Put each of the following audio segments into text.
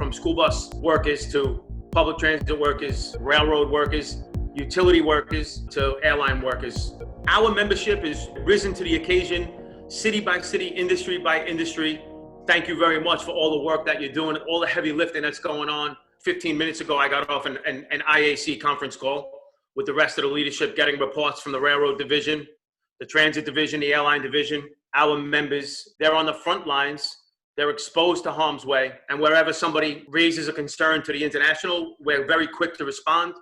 from school bus workers to public transit workers, railroad workers, utility workers to airline workers. Our membership has risen to the occasion, city by city, industry by industry. Thank you very much for all the work that you're doing, all the heavy lifting that's going on. 15 minutes ago, I got off an IAC conference call with the rest of the leadership, getting reports from the railroad division, the transit division, the airline division. Our members, they're on the front lines. They're exposed to harm's way. And wherever somebody raises a concern to the international, we're very quick to respond.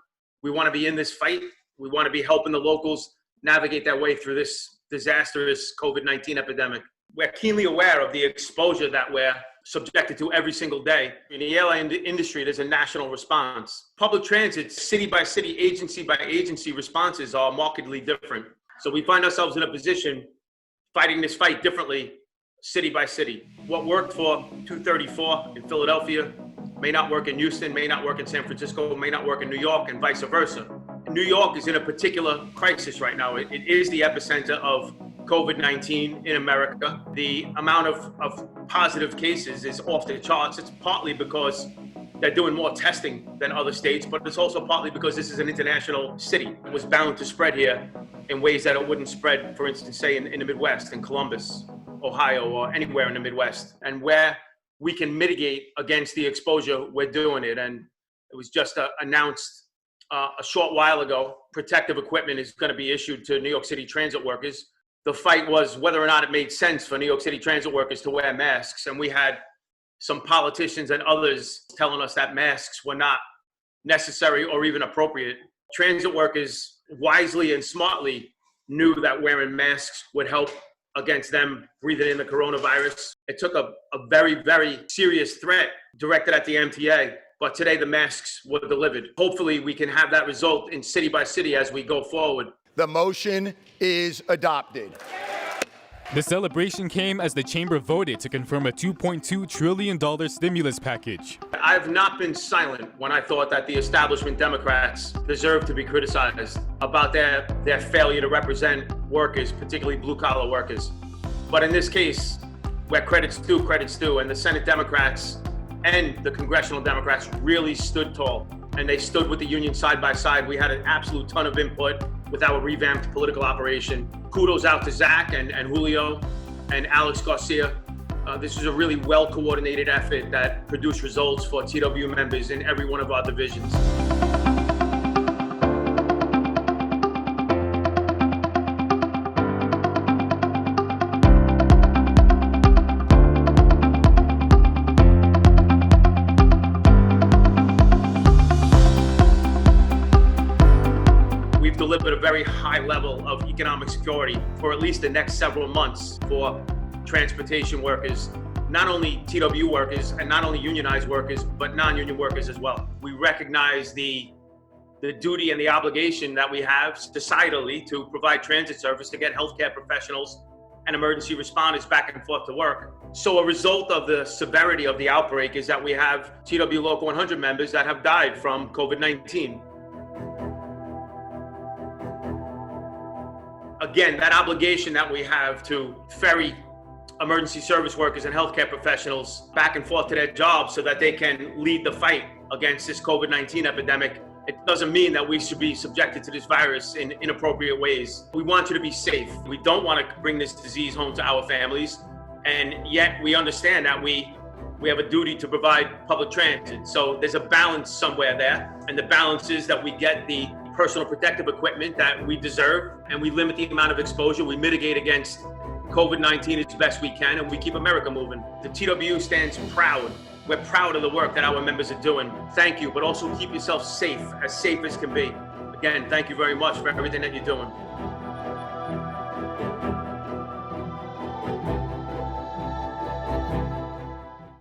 We want to be in this fight. We want to be helping the locals navigate their way through this disastrous COVID-19 epidemic. We're keenly aware of the exposure that we're subjected to every single day. In the airline industry, there's a national response. Public transit, city by city, agency by agency responses are markedly different. So we find ourselves in a position fighting this fight differently, city by city. What worked for 234 in Philadelphia may not work in Houston, may not work in San Francisco, may not work in New York, and vice versa. New York is in a particular crisis right now. It is the epicenter of COVID-19 in America. The amount of positive cases is off the charts. It's partly because they're doing more testing than other states, but it's also partly because this is an international city. It was bound to spread here in ways that it wouldn't spread, for instance, say in the Midwest, in Columbus, Ohio, or anywhere in the Midwest. And where we can mitigate against the exposure, we're doing it. And it was just announced a short while ago, protective equipment is going to be issued to New York City transit workers. The fight was whether or not it made sense for New York City transit workers to wear masks. And we had some politicians and others telling us that masks were not necessary or even appropriate. Transit workers wisely and smartly knew that wearing masks would help against them breathing in the coronavirus. It took a very, very serious threat directed at the MTA. But today the masks were delivered. Hopefully we can have that result in city by city as we go forward. The motion is adopted. The celebration came as the chamber voted to confirm a $2.2 trillion stimulus package. I've not been silent when I thought that the establishment Democrats deserve to be criticized about their failure to represent workers, particularly blue-collar workers. But in this case, where credit's due, and the Senate Democrats and the congressional Democrats really stood tall, and they stood with the union side by side. We had an absolute ton of input with our revamped political operation. Kudos out to Zach and Julio and Alex Garcia. This was a really well-coordinated effort that produced results for TWU members in every one of our divisions. Delivered a very high level of economic security for at least the next several months for transportation workers, not only TWU workers and not only unionized workers, but non-union workers as well. We recognize the duty and the obligation that we have societally to provide transit service to get healthcare professionals and emergency responders back and forth to work. So a result of the severity of the outbreak is that we have TWU Local 100 members that have died from COVID-19. Again, that obligation that we have to ferry emergency service workers and healthcare professionals back and forth to their jobs so that they can lead the fight against this COVID-19 epidemic, it doesn't mean that we should be subjected to this virus in inappropriate ways. We want you to be safe. We don't want to bring this disease home to our families, and yet we understand that we have a duty to provide public transit. So there's a balance somewhere there, and the balance is that we get the personal protective equipment that we deserve, and we limit the amount of exposure. We mitigate against COVID-19 as best we can, and we keep America moving. The TWU stands proud. We're proud of the work that our members are doing. Thank you, but also keep yourself safe as can be. Again, thank you very much for everything that you're doing.